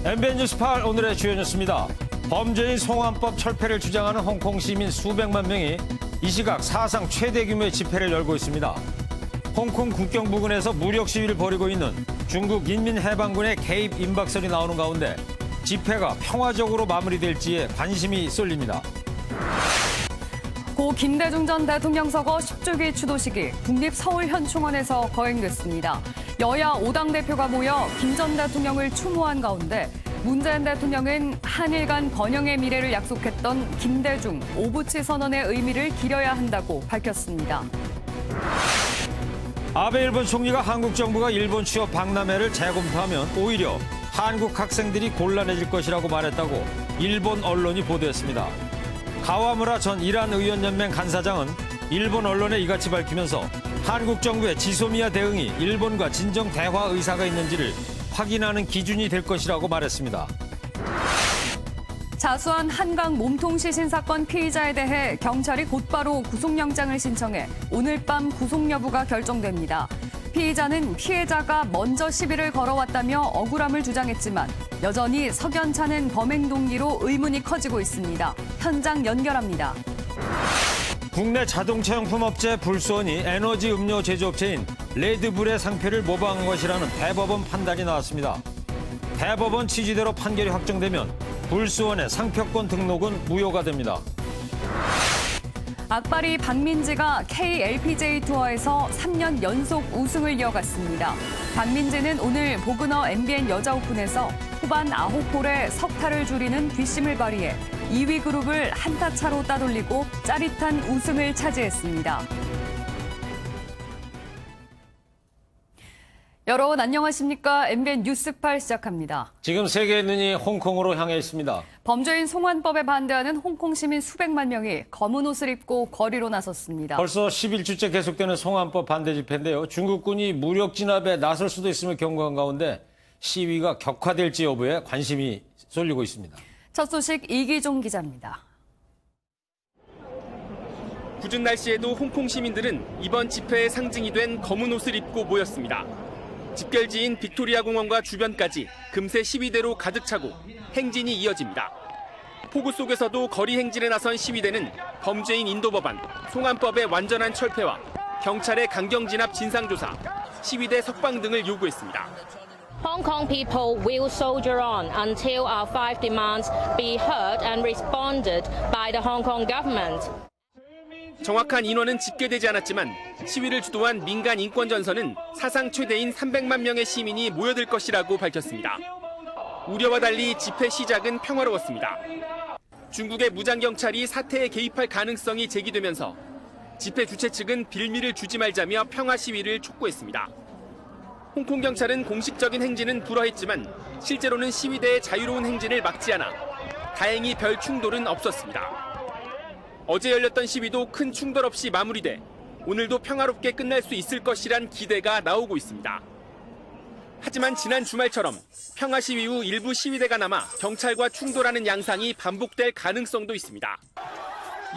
MBN 뉴스 8 오늘의 주요 뉴스입니다. 범죄인 송환법 철폐를 주장하는 홍콩 시민 수백만 명이 이 시각 사상 최대 규모의 집회를 열고 있습니다. 홍콩 국경 부근에서 무력 시위를 벌이고 있는 중국 인민해방군의 개입 임박설이 나오는 가운데 집회가 평화적으로 마무리될지에 관심이 쏠립니다. 고 김대중 전 대통령 서거 10주기 추도식이 국립서울현충원에서 거행됐습니다. 여야 5당 대표가 모여 김 전 대통령을 추모한 가운데 문재인 대통령은 한일 간 번영의 미래를 약속했던 김대중 오부치 선언의 의미를 기려야 한다고 밝혔습니다. 아베 일본 총리가 한국 정부가 일본 취업 박람회를 재검토하면 오히려 한국 학생들이 곤란해질 것이라고 말했다고 일본 언론이 보도했습니다. 가와무라 전 이란 의원연맹 간사장은 일본 언론에 이같이 밝히면서 한국 정부의 지소미아 대응이 일본과 진정 대화 의사가 있는지를 확인하는 기준이 될 것이라고 말했습니다. 자수한 한강 몸통 시신 사건 피의자에 대해 경찰이 곧바로 구속영장을 신청해 오늘 밤 구속 여부가 결정됩니다. 피의자는 피해자가 먼저 시비를 걸어왔다며 억울함을 주장했지만 여전히 석연찮은 범행 동기로 의문이 커지고 있습니다. 현장 연결합니다. 국내 자동차용품 업체 불수원이 에너지 음료 제조업체인 레드불의 상표를 모방한 것이라는 대법원 판단이 나왔습니다. 대법원 취지대로 판결이 확정되면 불수원의 상표권 등록은 무효가 됩니다. 악바리 박민지가 KLPGA 투어에서 3년 연속 우승을 이어갔습니다. 박민지는 오늘 보그너 MBN 여자 오픈에서 후반 9홀에 석타를 줄이는 뒷심을 발휘해 2위 그룹을 한타 차로 따돌리고 짜릿한 우승을 차지했습니다. 여러분 안녕하십니까? MBN 뉴스 8 시작합니다. 지금 세계의 눈이 홍콩으로 향해 있습니다. 범죄인 송환법에 반대하는 홍콩 시민 수백만 명이 검은 옷을 입고 거리로 나섰습니다. 벌써 11주째 계속되는 송환법 반대 집회인데요. 중국군이 무력 진압에 나설 수도 있음을 경고한 가운데 시위가 격화될지 여부에 관심이 쏠리고 있습니다. 첫 소식 이기종 기자입니다. 궂은 날씨에도 홍콩 시민들은 이번 집회의 상징이 된 검은 옷을 입고 모였습니다. 집결지인 빅토리아 공원과 주변까지 금세 시위대로 가득 차고 행진이 이어집니다. 폭우 속에서도 거리 행진에 나선 시위대는 범죄인 인도법안, 송환법의 완전한 철폐와 경찰의 강경 진압 진상조사, 시위대 석방 등을 요구했습니다. Hong Kong people will soldier on until our 5 demands be heard and responded by the Hong Kong government. 정확한 인원은 집계되지 않았지만 시위를 주도한 민간 인권전선은 사상 최대인 300만 명의 시민이 모여들 것이라고 밝혔습니다. 우려와 달리 집회 시작은 평화로웠습니다. 중국의 무장경찰이 사태에 개입할 가능성이 제기되면서 집회 주최 측은 빌미를 주지 말자며 평화 시위를 촉구했습니다. 홍콩 경찰은 공식적인 행진은 불허했지만 실제로는 시위대의 자유로운 행진을 막지 않아 다행히 별 충돌은 없었습니다. 어제 열렸던 시위도 큰 충돌 없이 마무리돼 오늘도 평화롭게 끝날 수 있을 것이란 기대가 나오고 있습니다. 하지만 지난 주말처럼 평화 시위 후 일부 시위대가 남아 경찰과 충돌하는 양상이 반복될 가능성도 있습니다.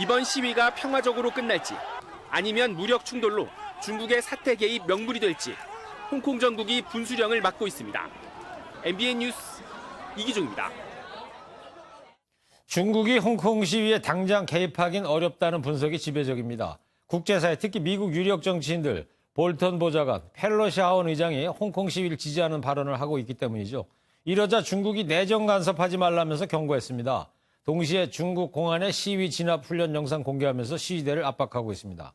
이번 시위가 평화적으로 끝날지 아니면 무력 충돌로 중국의 사태 개입 명분이 될지 홍콩 정국이 분수령을 맡고 있습니다. MBN 뉴스 이기종입니다. 중국이 홍콩 시위에 당장 개입하긴 어렵다는 분석이 지배적입니다. 국제사회, 특히 미국 유력 정치인들, 볼턴 보좌관, 펠로시 하원 의장이 홍콩 시위를 지지하는 발언을 하고 있기 때문이죠. 이러자 중국이 내정 간섭하지 말라면서 경고했습니다. 동시에 중국 공안의 시위 진압 훈련 영상 공개하면서 시위대를 압박하고 있습니다.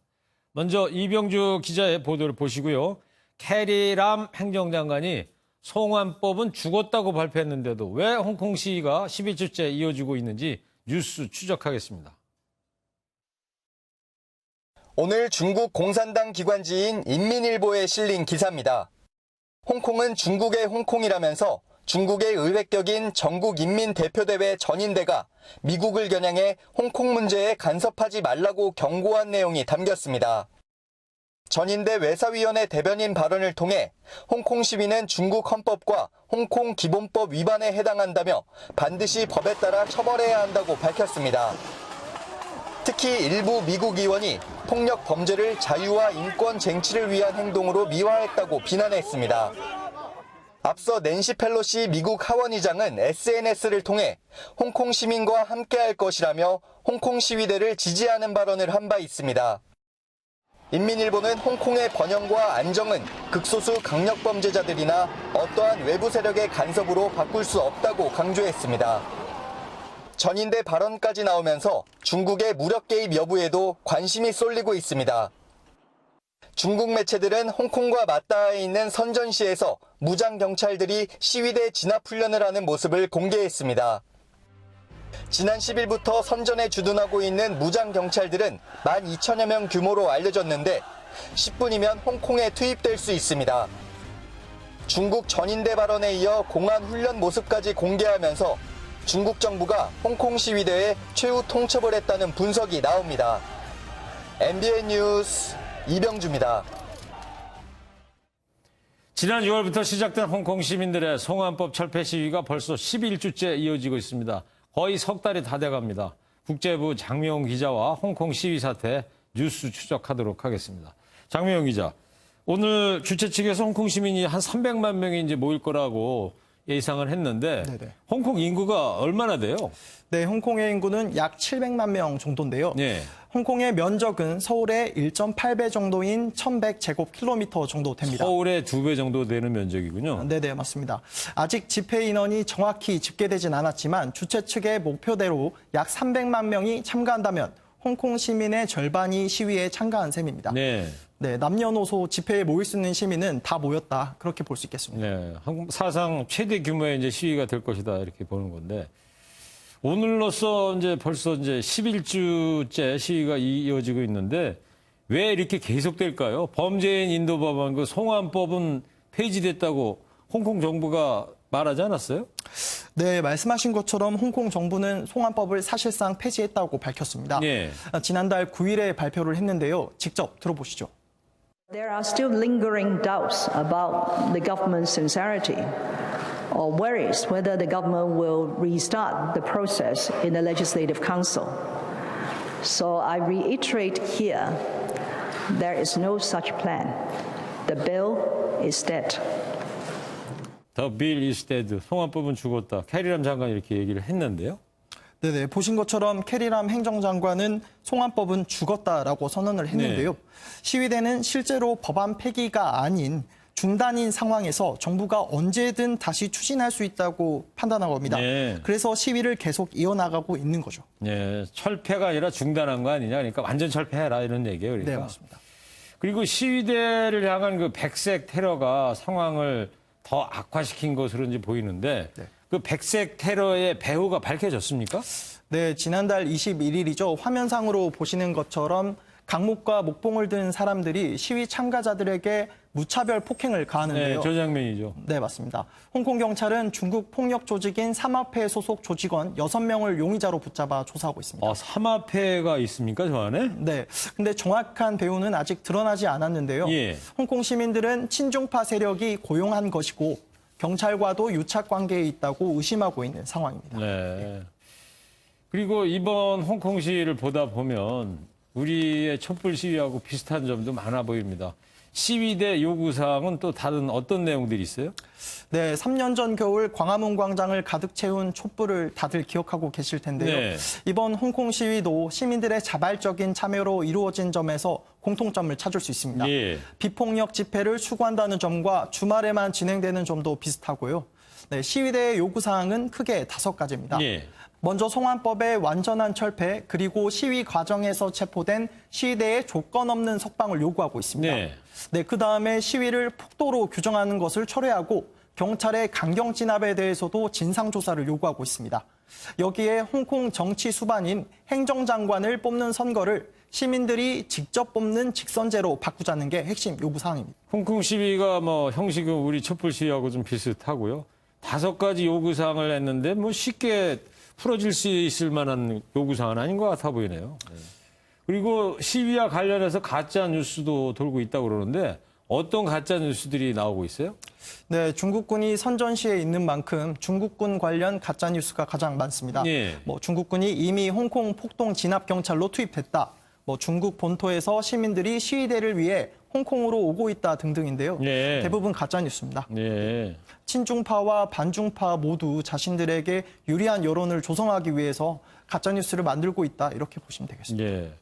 먼저 이병주 기자의 보도를 보시고요. 캐리 람 행정장관이 송환법은 죽었다고 발표했는데도 왜 홍콩 시위가 11주째 이어지고 있는지 뉴스 추적하겠습니다. 오늘 중국 공산당 기관지인 인민일보에 실린 기사입니다. 홍콩은 중국의 홍콩이라면서 중국의 의회격인 전국인민대표대회 전인대가 미국을 겨냥해 홍콩 문제에 간섭하지 말라고 경고한 내용이 담겼습니다. 전인대 외사위원회 대변인 발언을 통해 홍콩 시위는 중국 헌법과 홍콩 기본법 위반에 해당한다며 반드시 법에 따라 처벌해야 한다고 밝혔습니다. 특히 일부 미국 의원이 폭력 범죄를 자유와 인권 쟁취를 위한 행동으로 미화했다고 비난했습니다. 앞서 낸시 펠로시 미국 하원의장은 SNS를 통해 홍콩 시민과 함께할 것이라며 홍콩 시위대를 지지하는 발언을 한 바 있습니다. 인민일보는 홍콩의 번영과 안정은 극소수 강력범죄자들이나 어떠한 외부 세력의 간섭으로 바꿀 수 없다고 강조했습니다. 전인대 발언까지 나오면서 중국의 무력 개입 여부에도 관심이 쏠리고 있습니다. 중국 매체들은 홍콩과 맞닿아 있는 선전시에서 무장 경찰들이 시위대 진압 훈련을 하는 모습을 공개했습니다. 지난 10일부터 선전에 주둔하고 있는 무장 경찰들은 12,000여 명 규모로 알려졌는데 10분이면 홍콩에 투입될 수 있습니다. 중국 전인대 발언에 이어 공안 훈련 모습까지 공개하면서 중국 정부가 홍콩 시위대에 최후 통첩을 했다는 분석이 나옵니다. MBN 뉴스 이병주입니다. 지난 6월부터 시작된 홍콩 시민들의 송환법 철폐 시위가 벌써 11주째 이어지고 있습니다. 거의 석 달이 다 돼갑니다. 국제부 장미용 기자와 홍콩 시위 사태 뉴스 추적하도록 하겠습니다. 장미용 기자, 오늘 주최 측에서 홍콩 시민이 한 300만 명이 이제 모일 거라고 예상을 했는데 네네. 홍콩 인구가 얼마나 돼요? 네, 홍콩의 인구는 약 700만 명 정도인데요. 네. 홍콩의 면적은 서울의 1.8배 정도인 1,100제곱킬로미터 정도 됩니다. 서울의 2배 정도 되는 면적이군요. 네네, 맞습니다. 아직 집회 인원이 정확히 집계되진 않았지만 주최 측의 목표대로 약 300만 명이 참가한다면 홍콩 시민의 절반이 시위에 참가한 셈입니다. 네. 네, 남녀노소 집회에 모일 수 있는 시민은 다 모였다, 그렇게 볼 수 있겠습니다. 네. 사상 최대 규모의 이제 시위가 될 것이다 이렇게 보는 건데 오늘로써 이제 벌써 이제 11주째 시위가 이어지고 있는데 왜 이렇게 계속될까요? 범죄인 인도 법안 그 송환법은 폐지됐다고 홍콩 정부가 말하지 않았어요? 네, 말씀하신 것처럼 홍콩 정부는 송환법을 사실상 폐지했다고 밝혔습니다. 네. 지난달 9일에 발표를 했는데요. 직접 들어보시죠. There are still lingering doubts about the government's sincerity or worries whether the government will restart the process in the Legislative Council. So I reiterate here, there is no such plan. The bill is dead. The bill is dead. 송환법은 죽었다. 캐리람 장관이 이렇게 얘기를 했는데요. 네네, 보신 것처럼 캐리람 행정장관은 송환법은 죽었다라고 선언을 했는데요. 네. 시위대는 실제로 법안 폐기가 아닌 중단인 상황에서 정부가 언제든 다시 추진할 수 있다고 판단한 겁니다. 네. 그래서 시위를 계속 이어나가고 있는 거죠. 네, 철폐가 아니라 중단한 거 아니냐. 그러니까 완전 철폐해라 이런 얘기예요. 그러니까. 네, 맞습니다. 그리고 시위대를 향한 그 백색 테러가 상황을 더 악화시킨 것으로 이제 보이는데 네. 그 백색 테러의 배후가 밝혀졌습니까? 네, 지난달 21일이죠. 화면상으로 보시는 것처럼 강목과 목봉을 든 사람들이 시위 참가자들에게 무차별 폭행을 가하는데요. 네, 저 장면이죠. 네, 맞습니다. 홍콩 경찰은 중국 폭력 조직인 삼합회 소속 조직원 6명을 용의자로 붙잡아 조사하고 있습니다. 삼합회가 있습니까, 저 안에? 네, 근데 정확한 배후는 아직 드러나지 않았는데요. 예. 홍콩 시민들은 친중파 세력이 고용한 것이고 경찰과도 유착 관계에 있다고 의심하고 있는 상황입니다. 네. 그리고 이번 홍콩 시위를 보다 보면 우리의 촛불 시위하고 비슷한 점도 많아 보입니다. 시위대 요구사항은 또 다른 어떤 내용들이 있어요? 네, 3년 전 겨울 광화문 광장을 가득 채운 촛불을 다들 기억하고 계실 텐데요. 네. 이번 홍콩 시위도 시민들의 자발적인 참여로 이루어진 점에서 공통점을 찾을 수 있습니다. 예. 비폭력 집회를 추구한다는 점과 주말에만 진행되는 점도 비슷하고요. 네, 시위대의 요구사항은 크게 5가지입니다. 예. 먼저 송환법의 완전한 철폐, 그리고 시위 과정에서 체포된 시위대의 조건 없는 석방을 요구하고 있습니다. 네. 네, 그다음에 시위를 폭도로 규정하는 것을 철회하고 경찰의 강경 진압에 대해서도 진상조사를 요구하고 있습니다. 여기에 홍콩 정치 수반인 행정장관을 뽑는 선거를 시민들이 직접 뽑는 직선제로 바꾸자는 게 핵심 요구사항입니다. 홍콩 시위가 뭐 형식은 우리 촛불 시위하고 좀 비슷하고요. 5가지 요구사항을 했는데 뭐 쉽게 풀어질 수 있을 만한 요구사항은 아닌 것 같아 보이네요. 네. 그리고 시위와 관련해서 가짜 뉴스도 돌고 있다고 그러는데 어떤 가짜 뉴스들이 나오고 있어요? 네, 중국군이 선전시에 있는 만큼 중국군 관련 가짜 뉴스가 가장 많습니다. 예. 중국군이 이미 홍콩 폭동 진압 경찰로 투입됐다. 중국 본토에서 시민들이 시위대를 위해 홍콩으로 오고 있다 등등인데요. 예. 대부분 가짜 뉴스입니다. 예. 친중파와 반중파 모두 자신들에게 유리한 여론을 조성하기 위해서 가짜 뉴스를 만들고 있다 이렇게 보시면 되겠습니다. 예.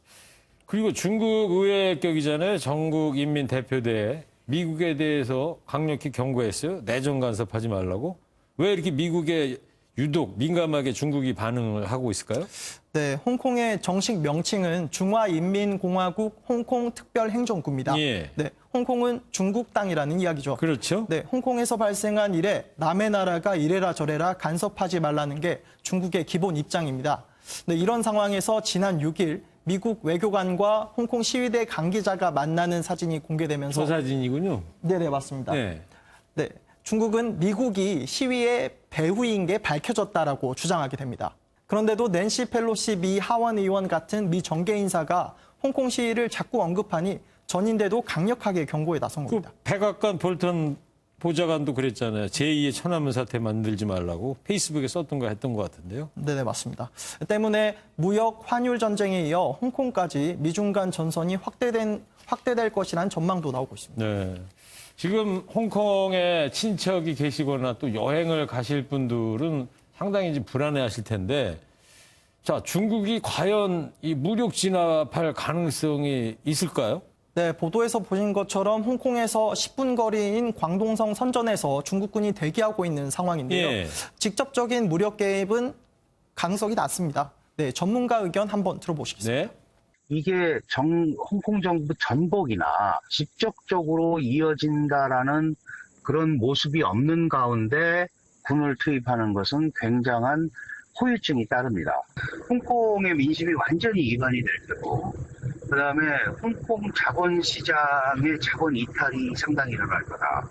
그리고 중국 의회격이잖아요. 전국인민대표대회. 미국에 대해서 강력히 경고했어요. 내정 간섭하지 말라고. 왜 이렇게 미국에 유독 민감하게 중국이 반응을 하고 있을까요? 네, 홍콩의 정식 명칭은 중화인민공화국 홍콩특별행정구입니다. 예. 네, 홍콩은 중국 땅이라는 이야기죠. 그렇죠. 네, 홍콩에서 발생한 일에 남의 나라가 이래라 저래라 간섭하지 말라는 게 중국의 기본 입장입니다. 네, 이런 상황에서 지난 6일 미국 외교관과 홍콩 시위대 관계자가 만나는 사진이 공개되면서 저 사진이군요. 네, 맞습니다. 네. 네, 중국은 미국이 시위의 배후인 게 밝혀졌다라고 주장하게 됩니다. 그런데도 낸시 펠로시 미 하원 의원 같은 미 정계 인사가 홍콩 시위를 자꾸 언급하니 전인대도 강력하게 경고에 나선 그 겁니다. 백악관 볼턴 보좌관도 그랬잖아요. 제2의 천안문 사태 만들지 말라고 페이스북에 썼던 거 했던 것 같은데요. 네, 맞습니다. 때문에 무역 환율 전쟁에 이어 홍콩까지 미중 간 전선이 확대될 것이라는 전망도 나오고 있습니다. 네. 지금 홍콩에 친척이 계시거나 또 여행을 가실 분들은 상당히 이제 불안해하실 텐데, 자, 중국이 과연 이 무력 진압할 가능성이 있을까요? 네, 보도에서 보신 것처럼 홍콩에서 10분 거리인 광동성 선전에서 중국군이 대기하고 있는 상황인데요. 예. 직접적인 무력 개입은 가능성이 낮습니다. 네, 전문가 의견 한번 들어보시겠습니다. 네. 이게 홍콩 정부 전복이나 직접적으로 이어진다라는 그런 모습이 없는 가운데 군을 투입하는 것은 굉장한 후유증이 따릅니다. 홍콩의 민심이 완전히 이반이 될 테고, 그다음에 홍콩 자본시장의 자본 이탈이 상당히 일어날 거다.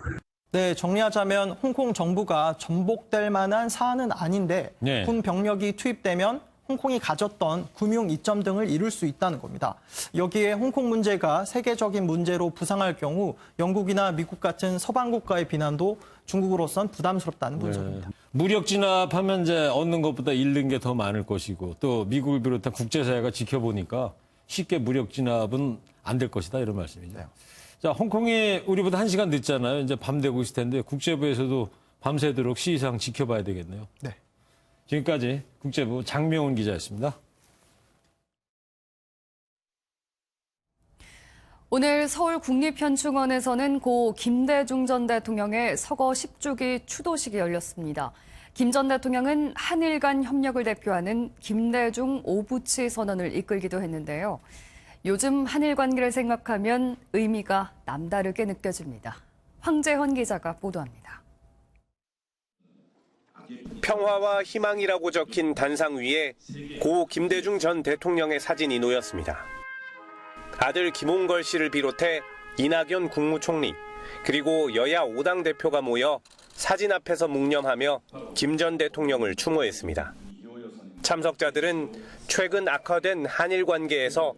네, 정리하자면 홍콩 정부가 전복될 만한 사안은 아닌데 네. 군 병력이 투입되면 홍콩이 가졌던 금융 이점 등을 이룰 수 있다는 겁니다. 여기에 홍콩 문제가 세계적인 문제로 부상할 경우 영국이나 미국 같은 서방 국가의 비난도 중국으로선 부담스럽다는 분석입니다. 무력 진압하면 이제 얻는 것보다 잃는 게 더 많을 것이고, 또 미국을 비롯한 국제사회가 지켜보니까 쉽게 무력 진압은 안 될 것이다, 이런 말씀이죠. 네. 자, 홍콩이 우리보다 1시간 늦잖아요. 이제 밤 되고 있을 텐데 국제부에서도 밤새도록 시위상 지켜봐야 되겠네요. 네. 지금까지 국제부 장명훈 기자였습니다. 오늘 서울국립현충원에서는 고 김대중 전 대통령의 서거 10주기 추도식이 열렸습니다. 김 전 대통령은 한일 간 협력을 대표하는 김대중 오부치 선언을 이끌기도 했는데요. 요즘 한일 관계를 생각하면 의미가 남다르게 느껴집니다. 황재헌 기자가 보도합니다. 평화와 희망이라고 적힌 단상 위에 고 김대중 전 대통령의 사진이 놓였습니다. 아들 김홍걸 씨를 비롯해 이낙연 국무총리, 그리고 여야 5당 대표가 모여 사진 앞에서 묵념하며 김 전 대통령을 추모했습니다. 참석자들은 최근 악화된 한일 관계에서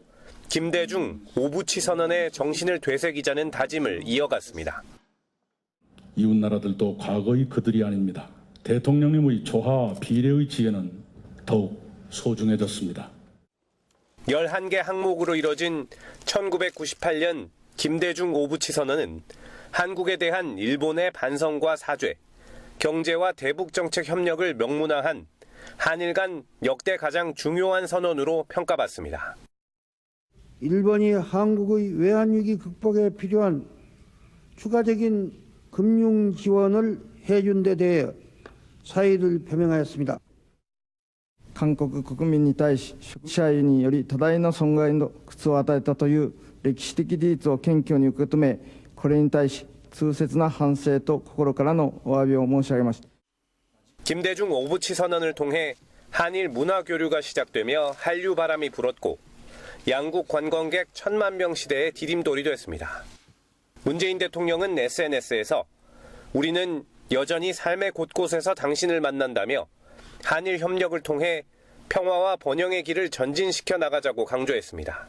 김대중 오부치 선언의 정신을 되새기자는 다짐을 이어갔습니다. 이웃나라들도 과거의 그들이 아닙니다. 대통령님의 조화와 비례의 지혜는 더욱 소중해졌습니다. 11개 항목으로 이뤄진 1998년 김대중 오부치 선언은 한국에 대한 일본의 반성과 사죄, 경제와 대북 정책 협력을 명문화한 한일 간 역대 가장 중요한 선언으로 평가받습니다. 일본이 한국의 외환위기 극복에 필요한 추가적인 금융 지원을 해준 데 대해 사의를 표명하였습니다. 韓国国民に対し支配により多大な損害の苦痛を与えたという歴史的事実を謙虚に受け止め、これに対し痛切な反省と心からのお詫びを申し上げました。 김대중 오부치 선언을 통해 한일 문화 교류가 시작되며 한류 바람이 불었고 양국 관광객 1,000만 명 시대의 디딤돌이 됐습니다. 문재인 대통령은 SNS에서 우리는 여전히 삶의 곳곳에서 당신을 만난다며 한일 협력을 통해 평화와 번영의 길을 전진시켜 나가자고 강조했습니다.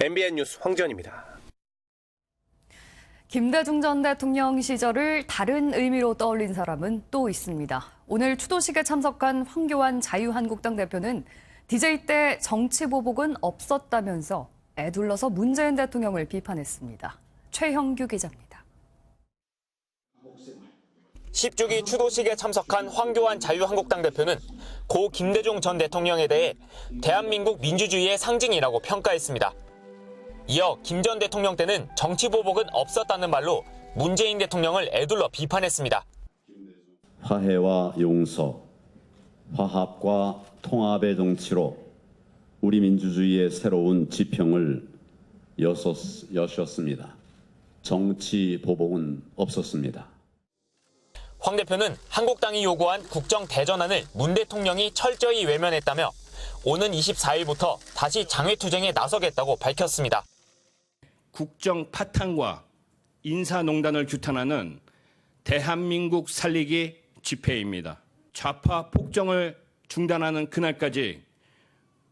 MBN 뉴스 황지연입니다. 김대중 전 대통령 시절을 다른 의미로 떠올린 사람은 또 있습니다. 오늘 추도식에 참석한 황교안 자유한국당 대표는 DJ 때 정치 보복은 없었다면서 애둘러서 문재인 대통령을 비판했습니다. 최형규 기자입니다. 10주기 추도식에 참석한 황교안 자유한국당 대표는 고 김대중 전 대통령에 대해 대한민국 민주주의의 상징이라고 평가했습니다. 이어 김 전 대통령 때는 정치보복은 없었다는 말로 문재인 대통령을 애둘러 비판했습니다. 화해와 용서, 화합과 통합의 정치로 우리 민주주의의 새로운 지평을 여셨습니다. 정치 보복은 없었습니다. 황 대표는 한국당이 요구한 국정 대전환을 문 대통령이 철저히 외면했다며 오는 24일부터 다시 장외투쟁에 나서겠다고 밝혔습니다. 국정 파탄과 인사농단을 규탄하는 대한민국 살리기 집회입니다. 좌파 폭정을 중단하는 그날까지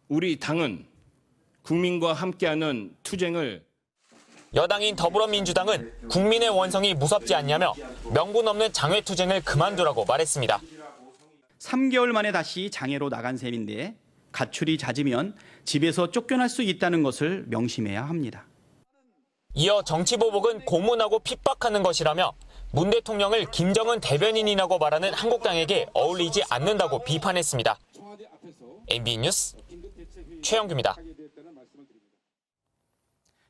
우리 당은 국민과 함께하는 투쟁을 여당인 더불어민주당은 국민의 원성이 무섭지 않냐며 명분 없는 장외투쟁을 그만두라고 말했습니다. 3개월 만에 다시 장애로 나간 셈인데 가출이 잦으면 집에서 쫓겨날 수 있다는 것을 명심해야 합니다. 이어 정치보복은 고문하고 핍박하는 것이라며 문 대통령을 김정은 대변인이라고 말하는 한국당에게 어울리지 않는다고 비판했습니다. MBN 뉴스 최영규입니다.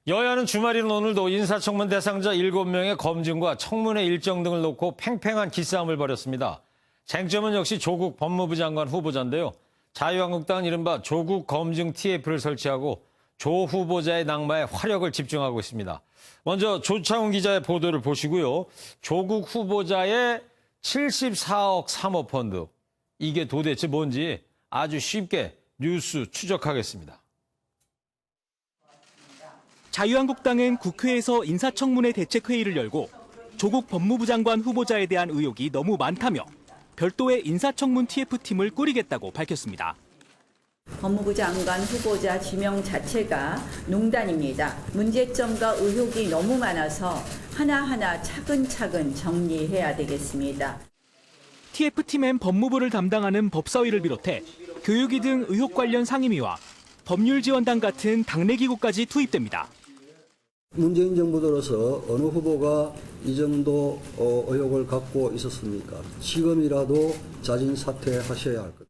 여야는 주말인 오늘도 인사청문 대상자 7명의 검증과 청문회 일정 등을 놓고 팽팽한 기싸움을 벌였습니다. 쟁점은 역시 조국 법무부 장관 후보자인데요. 자유한국당은 이른바 조국 검증 TF를 설치하고 조 후보자의 낙마에 화력을 집중하고 있습니다. 먼저 조창훈 기자의 보도를 보시고요. 조국 후보자의 74억 사모펀드, 이게 도대체 뭔지 아주 쉽게 뉴스 추적하겠습니다. 자유한국당은 국회에서 인사청문회 대책회의를 열고 조국 법무부 장관 후보자에 대한 의혹이 너무 많다며 별도의 인사청문 TF팀을 꾸리겠다고 밝혔습니다. 법무부 장관 후보자 지명 자체가 농단입니다. 문제점과 의혹이 너무 많아서 하나하나 차근차근 정리해야 되겠습니다. TF팀엔 법무부를 담당하는 법사위를 비롯해 교육위 등 의혹 관련 상임위와 법률지원단 같은 당내 기구까지 투입됩니다. 문재인 정부 들어서 어느 후보가 이 정도 의혹을 갖고 있었습니까? 지금이라도 자진 사퇴하셔야 할 것.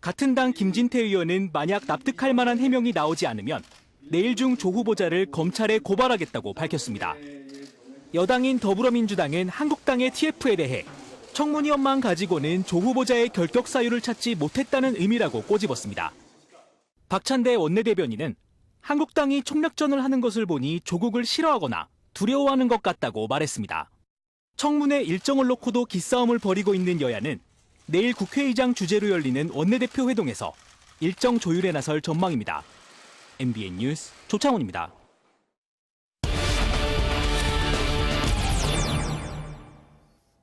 같은 당 김진태 의원은 만약 납득할 만한 해명이 나오지 않으면 내일 중 조 후보자를 검찰에 고발하겠다고 밝혔습니다. 여당인 더불어민주당은 한국당의 TF에 대해 청문위원만 가지고는 조 후보자의 결격 사유를 찾지 못했다는 의미라고 꼬집었습니다. 박찬대 원내대변인은 한국당이 총력전을 하는 것을 보니 조국을 싫어하거나 두려워하는 것 같다고 말했습니다. 청문회 일정을 놓고도 기싸움을 벌이고 있는 여야는 내일 국회의장 주재로 열리는 원내대표 회동에서 일정 조율에 나설 전망입니다. MBN 뉴스 조창훈입니다.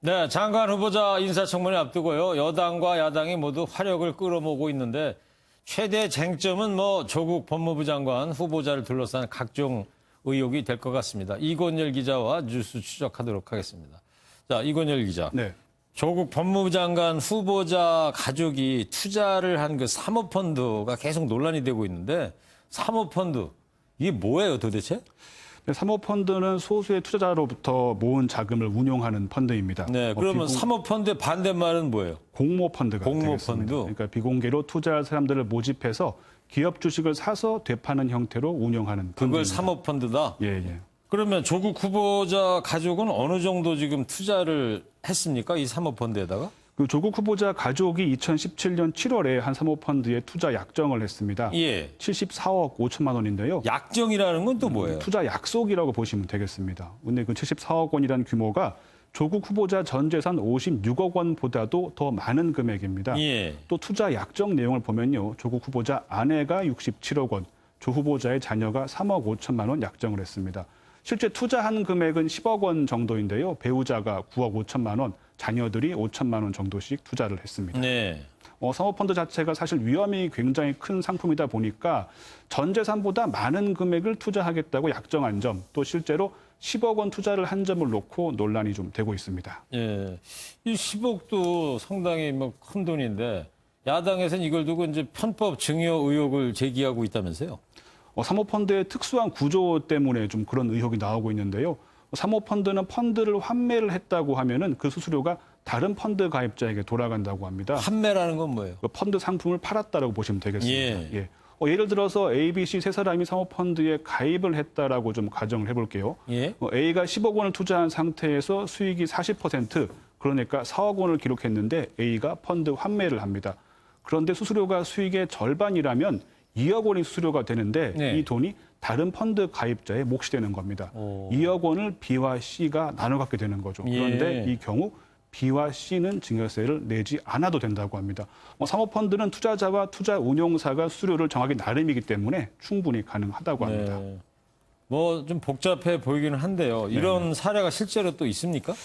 네, 장관 후보자 인사청문회 앞두고요. 여당과 야당이 모두 화력을 끌어모으고 있는데 최대 쟁점은 조국 법무부 장관 후보자를 둘러싼 각종 의혹이 될 것 같습니다. 이권열 기자와 뉴스 추적하도록 하겠습니다. 자, 이권열 기자. 네. 조국 법무부 장관 후보자 가족이 투자를 한 그 사모펀드가 계속 논란이 되고 있는데 사모펀드, 이게 뭐예요 도대체? 네, 사모펀드는 소수의 투자자로부터 모은 자금을 운용하는 펀드입니다. 네, 그러면 사모펀드의 반대말은 뭐예요? 공모펀드가 되겠습니다. 그러니까 비공개로 투자할 사람들을 모집해서 기업 주식을 사서 되파는 형태로 운영하는 펀드입니다. 그걸 사모펀드다? 예. 그러면 조국 후보자 가족은 어느 정도 지금 투자를 했습니까? 이 사모펀드에다가? 그 조국 후보자 가족이 2017년 7월에 한 사모펀드에 투자 약정을 했습니다. 예. 74억 5천만 원인데요. 약정이라는 건 또 뭐예요? 투자 약속이라고 보시면 되겠습니다. 근데 그 74억 원이라는 규모가 조국 후보자 전 재산 56억 원보다도 더 많은 금액입니다. 예. 또 투자 약정 내용을 보면요. 조국 후보자 아내가 67억 원, 조 후보자의 자녀가 3억 5천만 원 약정을 했습니다. 실제 투자한 금액은 10억 원 정도인데요. 배우자가 9억 5천만 원, 자녀들이 5천만 원 정도씩 투자를 했습니다. 네. 사모펀드 자체가 사실 위험이 굉장히 큰 상품이다 보니까 전 재산보다 많은 금액을 투자하겠다고 약정한 점, 또 실제로 10억 원 투자를 한 점을 놓고 논란이 좀 되고 있습니다. 예, 이 10억도 상당히 큰 돈인데 야당에서는 이걸 두고 이제 편법 증여 의혹을 제기하고 있다면서요? 사모펀드의 특수한 구조 때문에 좀 그런 의혹이 나오고 있는데요. 사모펀드는 펀드를 환매를 했다고 하면은 그 수수료가 다른 펀드 가입자에게 돌아간다고 합니다. 환매라는 건 뭐예요? 펀드 상품을 팔았다라고 보시면 되겠습니다. 예. 예를 들어서 A, B, C 세 사람이 사모펀드에 가입을 했다라고 좀 가정을 해볼게요. 예. A가 10억 원을 투자한 상태에서 수익이 40%, 그러니까 4억 원을 기록했는데 A가 펀드 환매를 합니다. 그런데 수수료가 수익의 절반이라면 2억 원이 수수료가 되는데 네. 이 돈이 다른 펀드 가입자의 몫이 되는 겁니다. 2억 원을 B와 C가 나눠 갖게 되는 거죠. 그런데 이 경우 B와 C는 증여세를 내지 않아도 된다고 합니다. 사모펀드는 투자자와 투자 운용사가 수수료를 정하기 나름이기 때문에 충분히 가능하다고 합니다. 네. 뭐 좀 복잡해 보이기는 한데요. 이런 사례가 실제로 또 있습니까?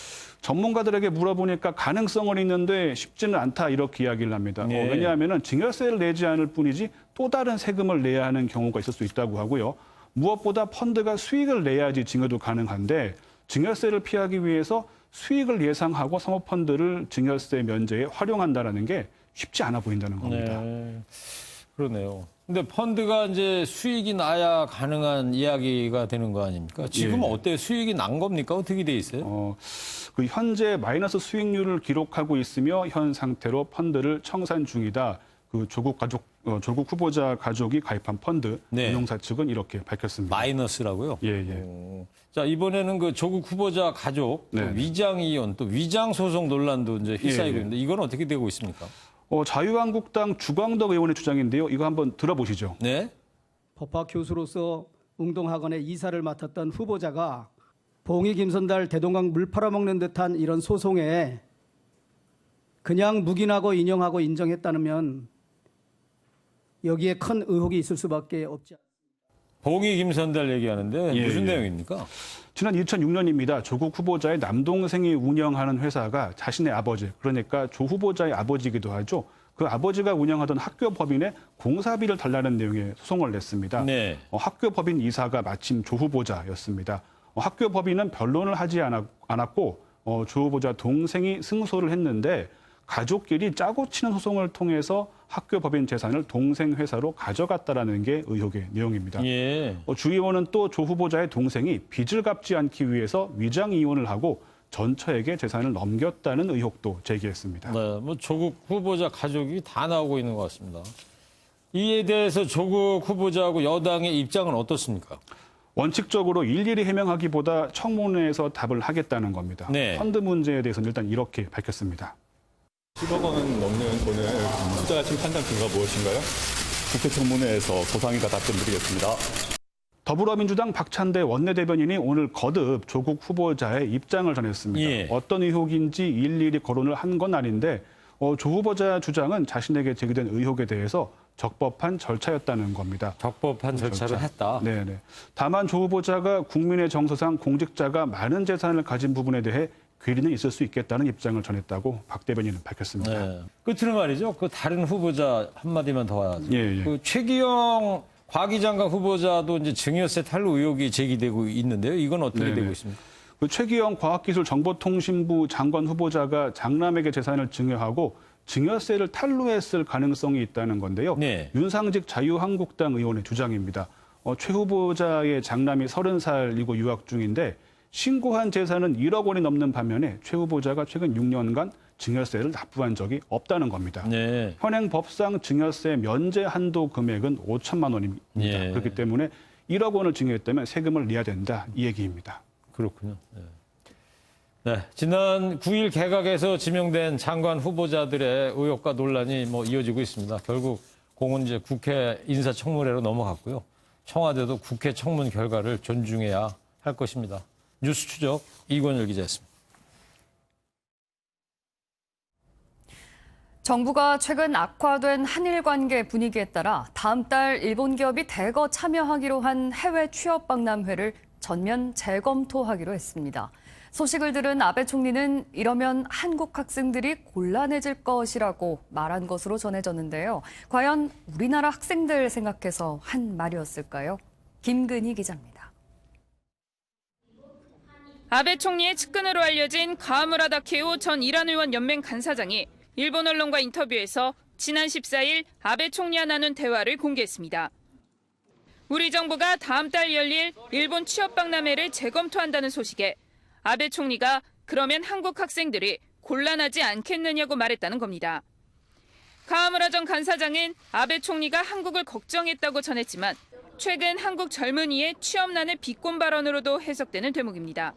전문가들에게 물어보니까 가능성은 있는데 쉽지는 않다 이렇게 이야기를 합니다. 왜냐하면 증여세를 내지 않을 뿐이지 또 다른 세금을 내야 하는 경우가 있을 수 있다고 하고요. 무엇보다 펀드가 수익을 내야지 증여도 가능한데 증여세를 피하기 위해서 수익을 예상하고 사모펀드를 증여세 면제에 활용한다는 게 쉽지 않아 보인다는 겁니다. 네. 그러네요. 근데 펀드가 이제 수익이 나야 가능한 이야기가 되는 거 아닙니까? 지금은 어때요? 수익이 난 겁니까? 어떻게 돼 있어요? 그 현재 마이너스 수익률을 기록하고 있으며 현 상태로 펀드를 청산 중이다. 그 조국 후보자 가족이 가입한 펀드 운용사 측은 이렇게 밝혔습니다. 마이너스라고요? 예. 자, 이번에는 그 조국 후보자 가족, 또 위장 이혼, 또 위장 소송 논란도 이제 휩싸이고 있는데 이건 어떻게 되고 있습니까? 자유한국당 주광덕 의원의 주장인데요. 이거 한번 들어보시죠. 네. 법학 교수로서 웅동학원의 이사를 맡았던 후보자가 봉이 김선달 대동강 물 팔아먹는 듯한 이런 소송에 그냥 묵인하고 인용하고 인정했다면 여기에 큰 의혹이 있을 수밖에 없지 않습니다. 봉이 김선달 얘기하는데 무슨 내용입니까? 지난 2006년입니다. 조국 후보자의 남동생이 운영하는 회사가 자신의 아버지, 그러니까 조 후보자의 아버지이기도 하죠. 그 아버지가 운영하던 학교 법인에 공사비를 달라는 내용의 소송을 냈습니다. 학교 법인 이사가 마침 조 후보자였습니다. 학교 법인은 변론을 하지 않았고 조 후보자 동생이 승소를 했는데 가족끼리 짜고 치는 소송을 통해서 학교 법인 재산을 동생 회사로 가져갔다라는 게 의혹의 내용입니다. 주 의원은 또 조 후보자의 동생이 빚을 갚지 않기 위해서 위장 이혼을 하고 전처에게 재산을 넘겼다는 의혹도 제기했습니다. 네, 뭐 조국 후보자 가족이 다 나오고 있는 것 같습니다. 이에 대해서 조국 후보자하고 여당의 입장은 어떻습니까? 원칙적으로 일일이 해명하기보다 청문회에서 답을 하겠다는 겁니다. 펀드 문제에 대해서는 일단 이렇게 밝혔습니다. 10억 원 넘는 돈을 투자하신 판단 근거가 무엇인가요? 국회 청문회에서 소상히가 답변드리겠습니다. 더불어민주당 박찬대 원내대변인이 오늘 거듭 조국 후보자의 입장을 전했습니다. 어떤 의혹인지 일일이 거론을 한 건 아닌데 조 후보자 주장은 자신에게 제기된 의혹에 대해서 적법한 절차였다는 겁니다. 적법한 절차를 했다. 네네. 다만 조 후보자가 국민의 정서상 공직자가 많은 재산을 가진 부분에 대해 괴리는 있을 수 있겠다는 입장을 전했다고 박 대변인은 밝혔습니다. 끝으로 말이죠. 그 다른 후보자 한마디만 더 하죠. 그 최기영 과기장관 후보자도 이제 증여세 탈루 의혹이 제기되고 있는데요. 이건 어떻게 되고 있습니까? 그 최기영 과학기술정보통신부 장관 후보자가 장남에게 재산을 증여하고 증여세를 탈루했을 가능성이 있다는 건데요. 윤상직 자유한국당 의원의 주장입니다. 최 후보자의 장남이 30살이고 유학 중인데 신고한 재산은 1억 원이 넘는 반면에 최 후보자가 최근 6년간 증여세를 납부한 적이 없다는 겁니다. 현행 법상 증여세 면제 한도 금액은 5천만 원입니다. 그렇기 때문에 1억 원을 증여했다면 세금을 내야 된다 이 얘기입니다. 그렇군요. 지난 9일 개각에서 지명된 장관 후보자들의 의혹과 논란이 이어지고 있습니다. 결국 공은 이제 국회 인사청문회로 넘어갔고요. 청와대도 국회 청문 결과를 존중해야 할 것입니다. 뉴스 추적 이권열 기자였습니다. 정부가 최근 악화된 한일 관계 분위기에 따라 다음 달 일본 기업이 대거 참여하기로 한 해외 취업 박람회를 전면 재검토하기로 했습니다. 소식을 들은 아베 총리는 이러면 한국 학생들이 곤란해질 것이라고 말한 것으로 전해졌는데요. 과연 우리나라 학생들 생각해서 한 말이었을까요? 김근희 기자입니다. 아베 총리의 측근으로 알려진 가하무라 다케오 전 이란 의원 연맹 간사장이 일본 언론과 인터뷰에서 지난 14일 아베 총리와 나눈 대화를 공개했습니다. 우리 정부가 다음 달 열릴 일본 취업 박람회를 재검토한다는 소식에 아베 총리가 그러면 한국 학생들이 곤란하지 않겠느냐고 말했다는 겁니다. 가하무라 전 간사장은 아베 총리가 한국을 걱정했다고 전했지만 최근 한국 젊은이의 취업난의 비꼰 발언으로도 해석되는 대목입니다.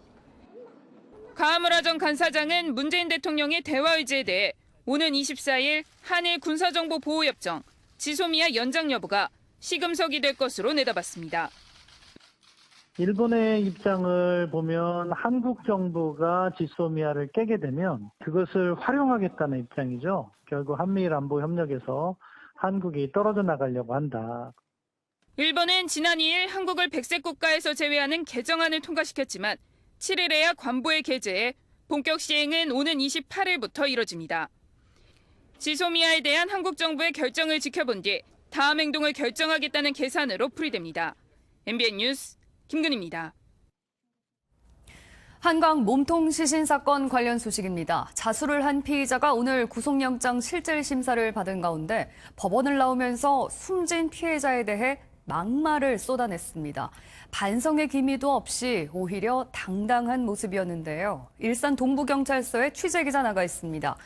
가하무라 전 간사장은 문재인 대통령의 대화 의지에 대해 오는 24일 한일 군사정보보호협정 지소미아 연장 여부가 시금석이 될 것으로 내다봤습니다. 일본의 입장을 보면 한국 정부가 지소미아를 깨게 되면 그것을 활용하겠다는 입장이죠. 결국 한미일 안보 협력에서 한국이 떨어져 나가려고 한다. 일본은 지난 2일 한국을 백색 국가에서 제외하는 개정안을 통과시켰지만 7일에야 관보에 게재해 본격 시행은 오는 28일부터 이뤄집니다. 지소미아에 대한 한국 정부의 결정을 지켜본 뒤 다음 행동을 결정하겠다는 계산으로 풀이됩니다. MBN 뉴스 김근희입니다. 한강 몸통 시신 사건 관련 소식입니다. 자수를 한 피의자가 오늘 구속영장 실질 심사를 받은 가운데 법원을 나오면서 숨진 피해자에 대해 막말을 쏟아냈습니다. 반성의 기미도 없이 오히려 당당한 모습이었는데요. 일산 동부경찰서에 취재기자 나가 있습니다.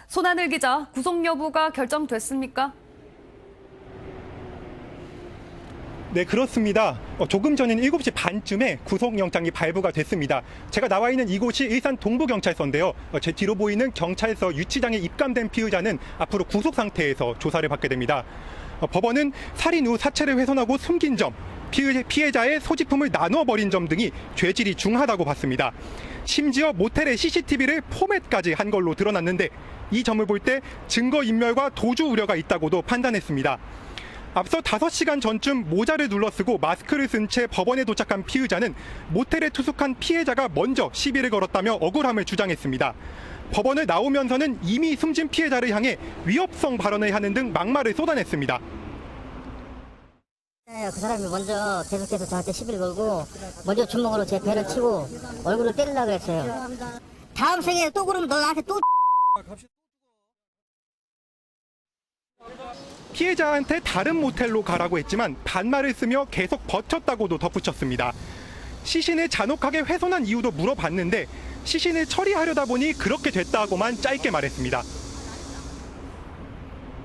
손하늘 기자, 구속 여부가 결정됐습니까? 네, 그렇습니다. 조금 전인 7시 반쯤에 구속영장이 발부가 됐습니다. 제가 나와 있는 이곳이 일산 동부경찰서인데요. 제 뒤로 보이는 경찰서 유치장에 입감된 피의자는 앞으로 구속 상태에서 조사를 받게 됩니다. 법원은 살인 후 사체를 훼손하고 숨긴 점, 피해자의 소지품을 나눠 버린 점 등이 죄질이 중하다고 봤습니다. 심지어 모텔의 CCTV를 포맷까지 한 걸로 드러났는데 이 점을 볼 때 증거인멸과 도주 우려가 있다고도 판단했습니다. 앞서 5시간 전쯤 모자를 눌러쓰고 마스크를 쓴 채 법원에 도착한 피의자는 모텔에 투숙한 피해자가 먼저 시비를 걸었다며 억울함을 주장했습니다. 법원을 나오면서는 이미 숨진 피해자를 향해 위협성 발언을 하는 등 막말을 쏟아냈습니다. 그 사람이 먼저 계속해서 저한테 시비를 걸고 먼저 주먹으로 제 배를 치고 얼굴을 때리려고 했어요. 다음 생에 또 그러면 너 나한테 또 피해자한테 다른 모텔로 가라고 했지만 반말을 쓰며 계속 버텼다고도 덧붙였습니다. 시신을 잔혹하게 훼손한 이유도 물어봤는데 시신을 처리하려다 보니 그렇게 됐다고만 짧게 말했습니다.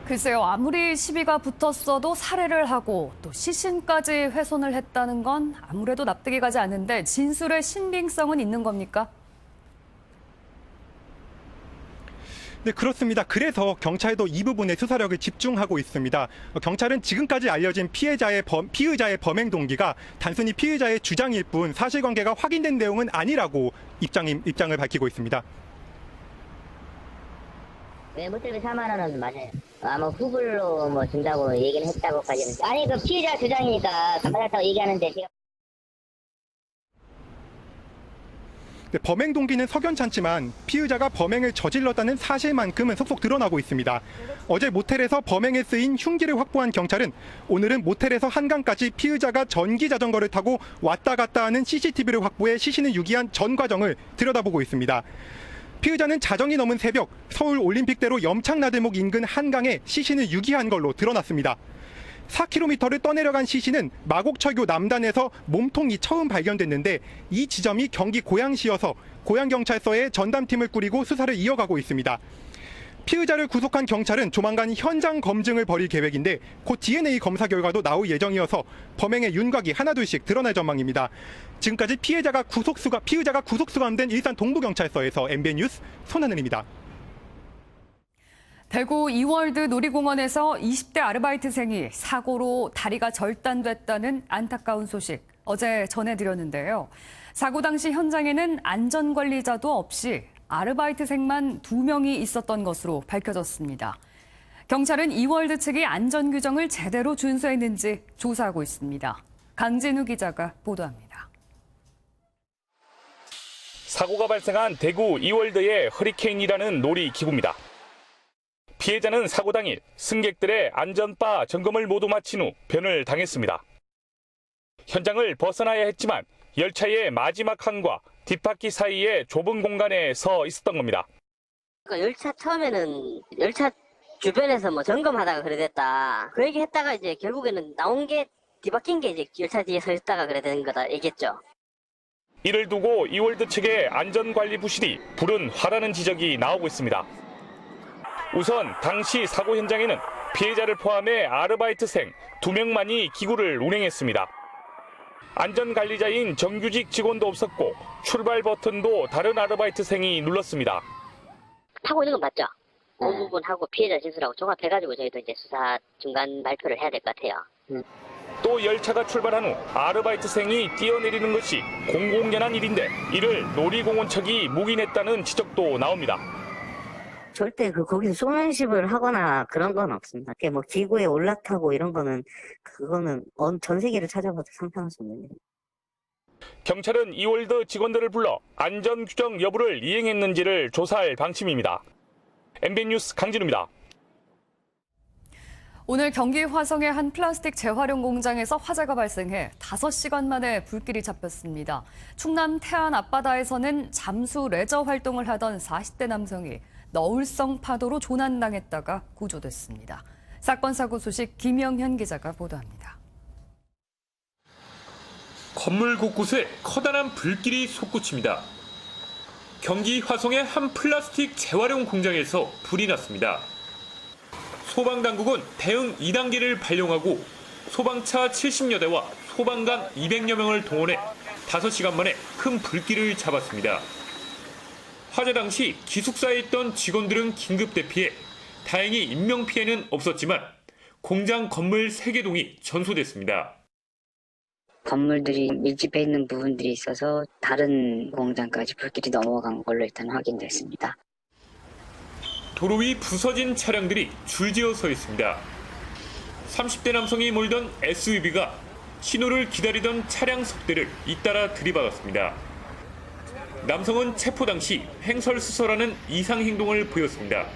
글쎄요, 아무리 시비가 붙었어도 살해를 하고 또 시신까지 훼손을 했다는 건 아무래도 납득이 가지 않는데 진술의 신빙성은 있는 겁니까? 네, 그렇습니다. 그래서 경찰도 이 부분에 수사력을 집중하고 있습니다. 경찰은 지금까지 알려진 피의자의 범행 동기가 단순히 피의자의 주장일 뿐 사실관계가 확인된 내용은 아니라고 입장을 밝히고 있습니다. 왜 모텔비 4만 원은 맞아요. 후불로 준다고 얘기는 했다고까지는. 아니 그 피해자 주장이니까 감사했다고 얘기하는데 제가. 범행 동기는 석연찮지만 피의자가 범행을 저질렀다는 사실만큼은 속속 드러나고 있습니다. 어제 모텔에서 범행에 쓰인 흉기를 확보한 경찰은 오늘은 모텔에서 한강까지 피의자가 전기 자전거를 타고 왔다 갔다 하는 CCTV를 확보해 시신을 유기한 전 과정을 들여다보고 있습니다. 피의자는 자정이 넘은 새벽 서울 올림픽대로 염창나들목 인근 한강에 시신을 유기한 걸로 드러났습니다. 4km를 떠내려간 시신은 마곡철교 남단에서 몸통이 처음 발견됐는데 이 지점이 경기 고양시여서 고양경찰서에 전담팀을 꾸리고 수사를 이어가고 있습니다. 피의자를 구속한 경찰은 조만간 현장 검증을 벌일 계획인데 곧 DNA 검사 결과도 나올 예정이어서 범행의 윤곽이 하나둘씩 드러날 전망입니다. 지금까지 피의자가 구속수감된 일산 동부경찰서에서 MBN 뉴스 손하늘입니다. 대구 이월드 놀이공원에서 20대 아르바이트생이 사고로 다리가 절단됐다는 안타까운 소식 어제 전해드렸는데요. 사고 당시 현장에는 안전관리자도 없이 아르바이트생만 2명이 있었던 것으로 밝혀졌습니다. 경찰은 이월드 측이 안전규정을 제대로 준수했는지 조사하고 있습니다. 강진우 기자가 보도합니다. 사고가 발생한 대구 이월드의 허리케인이라는 놀이기구입니다. 피해자는 사고 당일 승객들의 안전바 점검을 모두 마친 후 변을 당했습니다. 현장을 벗어나야 했지만 열차의 마지막 칸과 뒷바퀴 사이의 좁은 공간에 서 있었던 겁니다. 열차 처음에는 열차 주변에서 점검하다가 그래 됐다. 그 얘기 했다가 이제 결국에는 나온 게 뒤바뀐 게 이제 열차 뒤에 서 있다가 그래 된 거다 얘기했죠. 이를 두고 이월드 측의 안전관리 부실이 불은 화라는 지적이 나오고 있습니다. 우선 당시 사고 현장에는 피해자를 포함해 아르바이트생 2명만이 기구를 운행했습니다. 안전관리자인 정규직 직원도 없었고 출발 버튼도 다른 아르바이트생이 눌렀습니다. 타고 있는 건 맞죠? 그 부분하고 피해자 진술하고 종합해가지고 저희도 이제 수사 중간 발표를 해야 될 것 같아요. 또 열차가 출발한 후 아르바이트생이 뛰어내리는 것이 공공연한 일인데 이를 놀이공원 측이 묵인했다는 지적도 나옵니다. 절대 거기서 소면십을 하거나 그런 건 없습니다. 뭐 기구에 올라타고 이런 거는 그거는 전 세계를 찾아봐도 상상할 수 없는 일입니다. 경찰은 이월드 직원들을 불러 안전규정 여부를 이행했는지를 조사할 방침입니다. MBN 뉴스 강진우입니다. 오늘 경기 화성의 한 플라스틱 재활용 공장에서 화재가 발생해 5시간 만에 불길이 잡혔습니다. 충남 태안 앞바다에서는 잠수 레저 활동을 하던 40대 남성이 너울성 파도로 조난당했다가 구조됐습니다. 사건 사고 소식 김영현 기자가 보도합니다. 건물 곳곳에 커다란 불길이 솟구칩니다. 경기 화성의 한 플라스틱 재활용 공장에서 불이 났습니다. 소방당국은 대응 2단계를 발령하고 소방차 70여 대와 소방관 200여 명을 동원해 5시간 만에 큰 불길을 잡았습니다. 화재 당시 기숙사에 있던 직원들은 긴급 대피해 다행히 인명피해는 없었지만 공장 건물 3개 동이 전소됐습니다. 건물들이 밀집해 있는 부분들이 있어서 다른 공장까지 불길이 넘어간 걸로 일단 확인됐습니다. 도로 위 부서진 차량들이 줄지어 서 있습니다. 30대 남성이 몰던 SUV가 신호를 기다리던 차량 석대를 잇따라 들이받았습니다. 남성은 체포 당시 횡설수설하는 이상 행동을 보였습니다.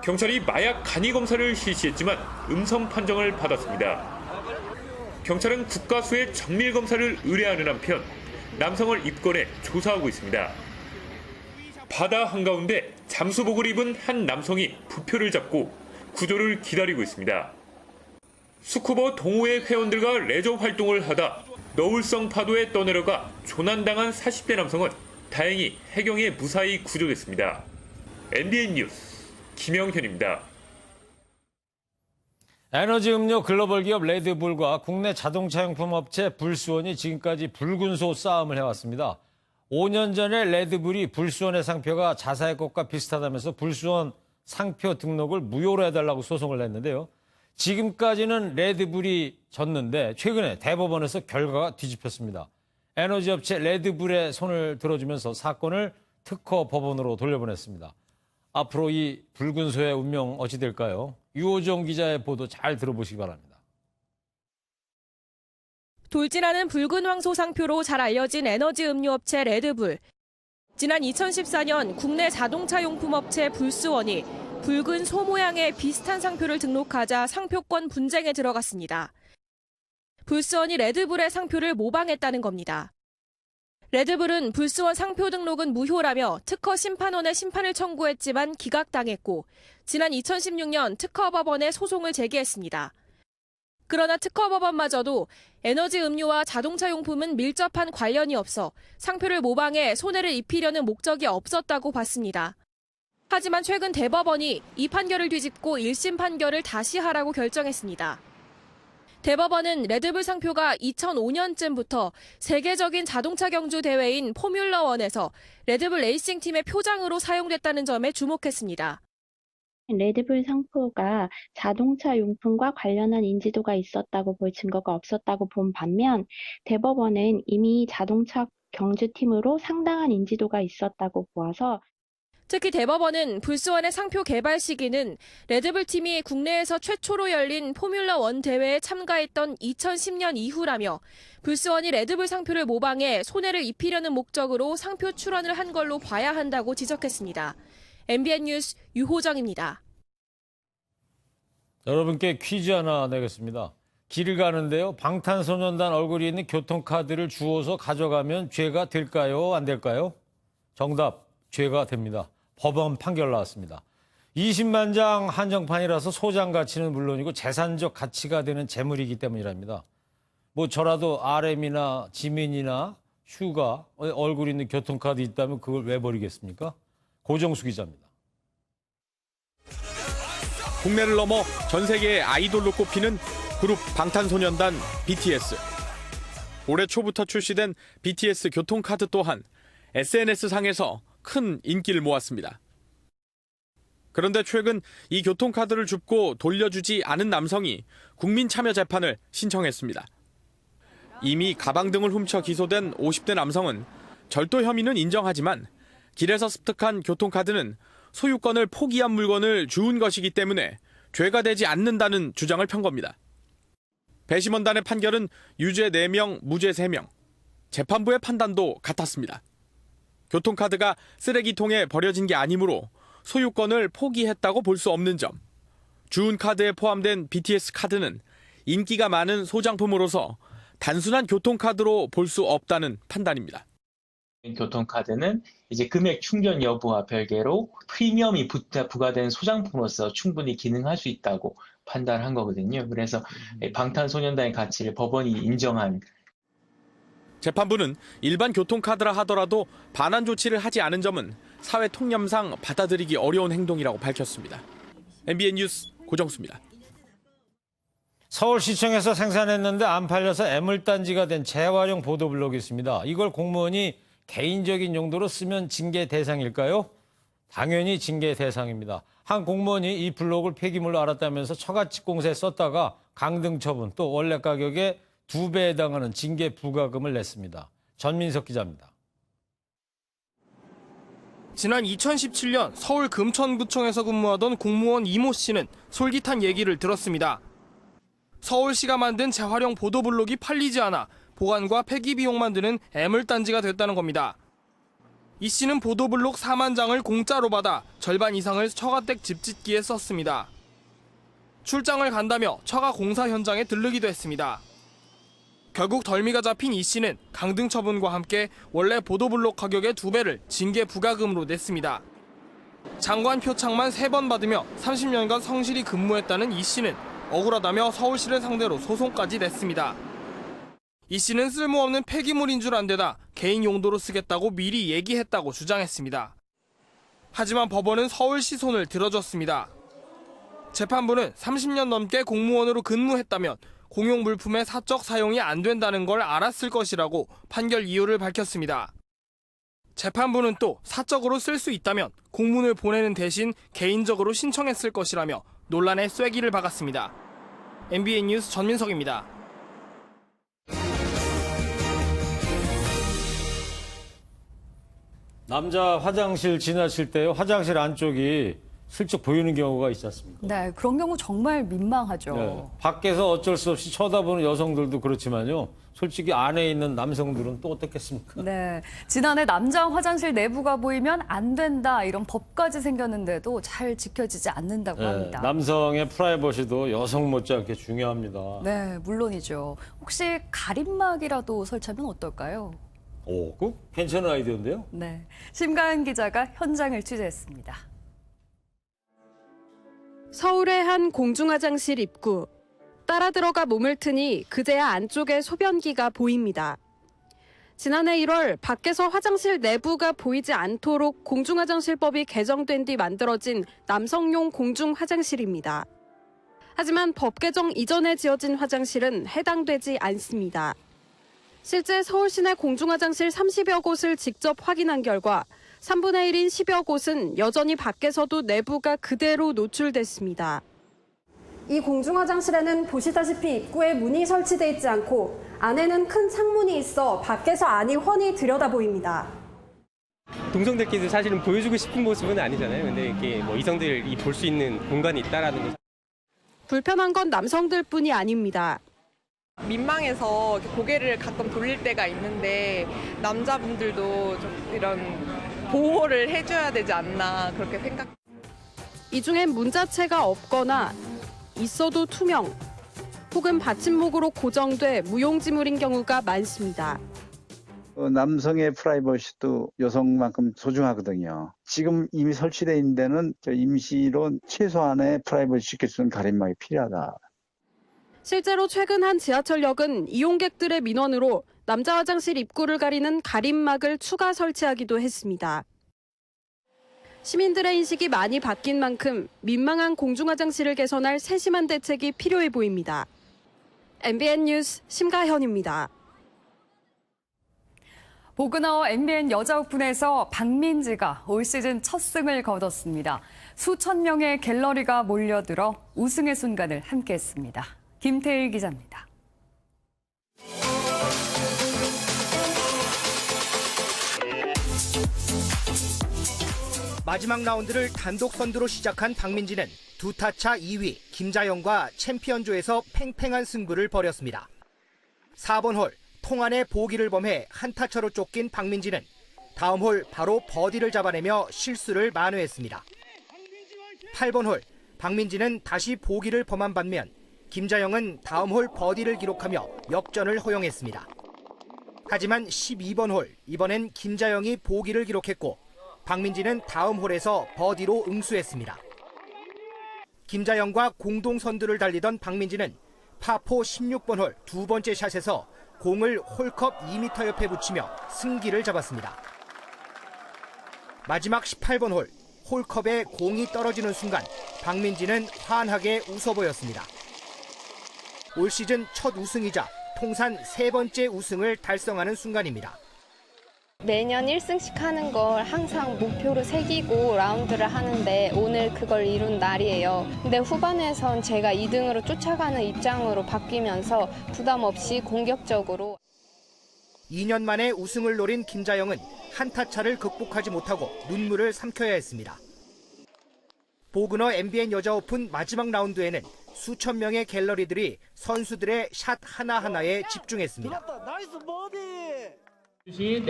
경찰이 마약 간이 검사를 실시했지만 음성 판정을 받았습니다. 경찰은 국가수의 정밀 검사를 의뢰하는 한편 남성을 입건해 조사하고 있습니다. 바다 한가운데 잠수복을 입은 한 남성이 부표를 잡고 구조를 기다리고 있습니다. 스쿠버 동호회 회원들과 레저 활동을 하다 너울성 파도에 떠내려가 조난당한 40대 남성은 다행히 해경에 무사히 구조됐습니다. MBN 뉴스 김영현입니다. 에너지 음료 글로벌 기업 레드불과 국내 자동차 용품 업체 불수원이 지금까지 붉은소 싸움을 해왔습니다. 5년 전에 레드불이 불수원의 상표가 자사의 것과 비슷하다면서 불수원 상표 등록을 무효로 해달라고 소송을 냈는데요. 지금까지는 레드불이 졌는데 최근에 대법원에서 결과가 뒤집혔습니다. 에너지 업체 레드불의 손을 들어주면서 사건을 특허 법원으로 돌려보냈습니다. 앞으로 이 붉은소의 운명 어찌 될까요? 유호정 기자의 보도 잘 들어보시기 바랍니다. 돌진하는 붉은 황소 상표로 잘 알려진 에너지 음료 업체 레드불. 지난 2014년 국내 자동차 용품 업체 불수원이 붉은 소 모양의 비슷한 상표를 등록하자 상표권 분쟁에 들어갔습니다. 불수원이 레드불의 상표를 모방했다는 겁니다. 레드불은 불수원 상표 등록은 무효라며 특허 심판원에 심판을 청구했지만 기각당했고 지난 2016년 특허법원에 소송을 제기했습니다. 그러나 특허법원마저도 에너지 음료와 자동차 용품은 밀접한 관련이 없어 상표를 모방해 손해를 입히려는 목적이 없었다고 봤습니다. 하지만 최근 대법원이 이 판결을 뒤집고 1심 판결을 다시 하라고 결정했습니다. 대법원은 레드불 상표가 2005년쯤부터 세계적인 자동차 경주 대회인 포뮬러1에서 레드불 레이싱 팀의 표장으로 사용됐다는 점에 주목했습니다. 레드불 상표가 자동차 용품과 관련한 인지도가 있었다고 볼 증거가 없었다고 본 반면 대법원은 이미 자동차 경주팀으로 상당한 인지도가 있었다고 보아서 특히 대법원은 불수원의 상표 개발 시기는 레드불 팀이 국내에서 최초로 열린 포뮬러1 대회에 참가했던 2010년 이후라며 불수원이 레드불 상표를 모방해 손해를 입히려는 목적으로 상표 출원을 한 걸로 봐야 한다고 지적했습니다. MBN 뉴스 유호정입니다. 여러분께 퀴즈 하나 내겠습니다. 길 가는데요. 방탄소년단 얼굴이 있는 교통카드를 주워서 가져가면 죄가 될까요? 안 될까요? 정답, 죄가 됩니다. 법원 판결 나왔습니다. 20만 장 한정판이라서 소장 가치는 물론이고 재산적 가치가 되는 재물이기 때문이랍니다. 뭐 저라도 RM이나 지민이나 휴가, 얼굴 있는 교통카드 있다면 그걸 왜 버리겠습니까? 고정수 기자입니다. 국내를 넘어 전 세계의 아이돌로 꼽히는 그룹 방탄소년단 BTS. 올해 초부터 출시된 BTS 교통카드 또한 SNS상에서 큰 인기를 모았습니다. 그런데 최근 이 교통카드를 줍고 돌려주지 않은 남성이 국민참여재판을 신청했습니다. 이미 가방 등을 훔쳐 기소된 50대 남성은 절도 혐의는 인정하지만 길에서 습득한 교통카드는 소유권을 포기한 물건을 주운 것이기 때문에 죄가 되지 않는다는 주장을 편 겁니다. 배심원단의 판결은 유죄 4명, 무죄 3명. 재판부의 판단도 같았습니다. 교통카드가 쓰레기통에 버려진 게 아니므로 소유권을 포기했다고 볼 수 없는 점. 주운 카드에 포함된 BTS 카드는 인기가 많은 소장품으로서 단순한 교통카드로 볼 수 없다는 판단입니다. 교통카드는 이제 금액 충전 여부와 별개로 프리미엄이 부과된 소장품으로서 충분히 기능할 수 있다고 판단한 거거든요. 그래서 방탄소년단의 가치를 법원이 인정한. 재판부는 일반 교통카드라 하더라도 반환 조치를 하지 않은 점은 사회 통념상 받아들이기 어려운 행동이라고 밝혔습니다. MBN 뉴스 고정수입니다. 서울시청에서 생산했는데 안 팔려서 애물단지가 된 재활용 보도블록이 있습니다. 이걸 공무원이 개인적인 용도로 쓰면 징계 대상일까요? 당연히 징계 대상입니다. 한 공무원이 이 블록을 폐기물로 알았다면서 처갓집 공사에 썼다가 강등 처분, 또 원래 가격의 2배에 해당하는 징계 부과금을 냈습니다. 전민석 기자입니다. 지난 2017년 서울 금천구청에서 근무하던 공무원 이모 씨는 솔깃한 얘기를 들었습니다. 서울시가 만든 재활용 보도블록이 팔리지 않아 보관과 폐기 비용만 드는 애물단지가 됐다는 겁니다. 이 씨는 보도블록 4만 장을 공짜로 받아 절반 이상을 처가댁 집짓기에 썼습니다. 출장을 간다며 처가 공사 현장에 들르기도 했습니다. 결국 덜미가 잡힌 이 씨는 강등 처분과 함께 원래 보도블록 가격의 2배를 징계 부과금으로 냈습니다. 장관 표창만 3번 받으며 30년간 성실히 근무했다는 이 씨는 억울하다며 서울시를 상대로 소송까지 냈습니다. 이 씨는 쓸모없는 폐기물인 줄 안 되다 개인 용도로 쓰겠다고 미리 얘기했다고 주장했습니다. 하지만 법원은 서울시 손을 들어줬습니다. 재판부는 30년 넘게 공무원으로 근무했다면 공용 물품의 사적 사용이 안 된다는 걸 알았을 것이라고 판결 이유를 밝혔습니다. 재판부는 또 사적으로 쓸 수 있다면 공문을 보내는 대신 개인적으로 신청했을 것이라며 논란에 쐐기를 박았습니다. MBN 뉴스 전민석입니다. 남자 화장실 지나칠 때 화장실 안쪽이 슬쩍 보이는 경우가 있지 않습니까? 네, 그런 경우 정말 민망하죠. 네, 밖에서 어쩔 수 없이 쳐다보는 여성들도 그렇지만요. 솔직히 안에 있는 남성들은 또 어떻겠습니까? 네, 지난해 남자 화장실 내부가 보이면 안 된다 이런 법까지 생겼는데도 잘 지켜지지 않는다고 합니다. 남성의 프라이버시도 여성 못지않게 중요합니다. 네, 물론이죠. 혹시 가림막이라도 설치하면 어떨까요? 오, 그 괜찮은 아이디어인데요? 네, 심가은 기자가 현장을 취재했습니다. 서울의 한 공중화장실 입구. 따라 들어가 몸을 트니 그제야 안쪽에 소변기가 보입니다. 지난해 1월 밖에서 화장실 내부가 보이지 않도록 공중화장실법이 개정된 뒤 만들어진 남성용 공중화장실입니다. 하지만 법 개정 이전에 지어진 화장실은 해당되지 않습니다. 실제 서울 시내 공중화장실 30여 곳을 직접 확인한 결과 3분의 1인 10여 곳은 여전히 밖에서도 내부가 그대로 노출됐습니다. 이 공중화장실에는 보시다시피 입구에 문이 설치돼 있지 않고 안에는 큰 창문이 있어 밖에서 안이 훤히 들여다 보입니다. 동성들끼리 사실은 보여주고 싶은 모습은 아니잖아요. 근데 이렇게 뭐 이성들이 볼 수 있는 공간이 있다라는 거. 불편한 건 남성들뿐이 아닙니다. 민망해서 고개를 가끔 돌릴 때가 있는데 남자분들도 좀 이런 보호를 해줘야 되지 않나 그렇게 생각. 이 중엔 문 자체가 없거나 있어도 투명 혹은 받침목으로 고정돼 무용지물인 경우가 많습니다. 남성의 프라이버시도 여성만큼 소중하거든요. 지금 이미 설치되어 있는 데는 임시로 최소한의 프라이버시 지킬 수 있는 가림막이 필요하다. 실제로 최근 한 지하철역은 이용객들의 민원으로 남자 화장실 입구를 가리는 가림막을 추가 설치하기도 했습니다. 시민들의 인식이 많이 바뀐 만큼 민망한 공중화장실을 개선할 세심한 대책이 필요해 보입니다. MBN 뉴스 심가현입니다. 보그너 MBN 여자 오픈에서 박민지가 올 시즌 첫 승을 거뒀습니다. 수천 명의 갤러리가 몰려들어 우승의 순간을 함께했습니다. 김태일 기자입니다. 마지막 라운드를 단독 선두로 시작한 박민지는 두 타차 2위 김자영과 챔피언조에서 팽팽한 승부를 벌였습니다. 4번 홀 통안의 보기를 범해 한 타차로 쫓긴 박민지는 다음 홀 바로 버디를 잡아내며 실수를 만회했습니다. 8번 홀 박민지는 다시 보기를 범한 반면 김자영은 다음 홀 버디를 기록하며 역전을 허용했습니다. 하지만 12번 홀 이번엔 김자영이 보기를 기록했고 박민지는 다음 홀에서 버디로 응수했습니다. 김자영과 공동 선두를 달리던 박민지는 파4 16번 홀 두 번째 샷에서 공을 홀컵 2m 옆에 붙이며 승기를 잡았습니다. 마지막 18번 홀 홀컵에 공이 떨어지는 순간 박민지는 환하게 웃어 보였습니다. 올 시즌 첫 우승이자 통산 세 번째 우승을 달성하는 순간입니다. 매년 1승씩 하는 걸 항상 목표로 새기고 라운드를 하는데 오늘 그걸 이룬 날이에요. 근데 후반에선 제가 2등으로 쫓아가는 입장으로 바뀌면서 부담 없이 공격적으로 2년 만에 우승을 노린 김자영은 한타차를 극복하지 못하고 눈물을 삼켜야 했습니다. 보그너 MBN 여자 오픈 마지막 라운드에는 수천 명의 갤러리들이 선수들의 샷 하나하나에 집중했습니다.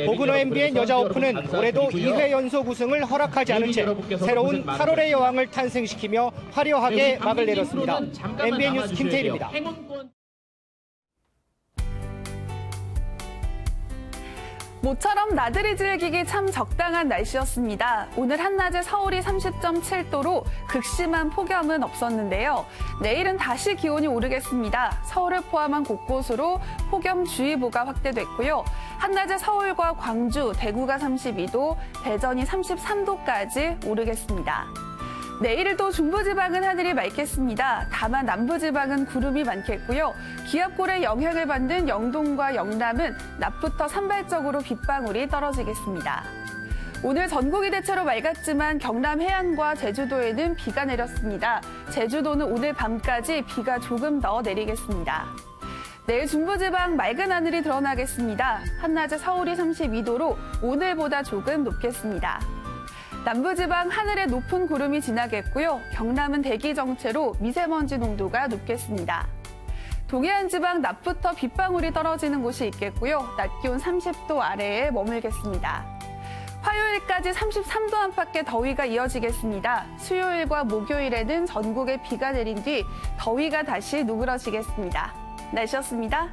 보그너 MBN 여자 오픈은 올해도 2회 연속 우승을 허락하지 않은 채 새로운 8월의 여왕을 탄생시키며 화려하게 막을 내렸습니다. MBN 뉴스 김태일입니다. 모처럼 나들이 즐기기 참 적당한 날씨였습니다. 오늘 한낮에 서울이 30.7도로 극심한 폭염은 없었는데요. 내일은 다시 기온이 오르겠습니다. 서울을 포함한 곳곳으로 폭염주의보가 확대됐고요. 한낮에 서울과 광주, 대구가 32도, 대전이 33도까지 오르겠습니다. 내일도 중부지방은 하늘이 맑겠습니다. 다만 남부지방은 구름이 많겠고요. 기압골의 영향을 받는 영동과 영남은 낮부터 산발적으로 빗방울이 떨어지겠습니다. 오늘 전국이 대체로 맑았지만 경남 해안과 제주도에는 비가 내렸습니다. 제주도는 오늘 밤까지 비가 조금 더 내리겠습니다. 내일 중부지방 맑은 하늘이 드러나겠습니다. 한낮에 서울이 32도로 오늘보다 조금 높겠습니다. 남부지방 하늘에 높은 구름이 지나겠고요. 경남은 대기 정체로 미세먼지 농도가 높겠습니다. 동해안 지방 낮부터 빗방울이 떨어지는 곳이 있겠고요. 낮 기온 30도 아래에 머물겠습니다. 화요일까지 33도 안팎의 더위가 이어지겠습니다. 수요일과 목요일에는 전국에 비가 내린 뒤 더위가 다시 누그러지겠습니다. 날씨였습니다.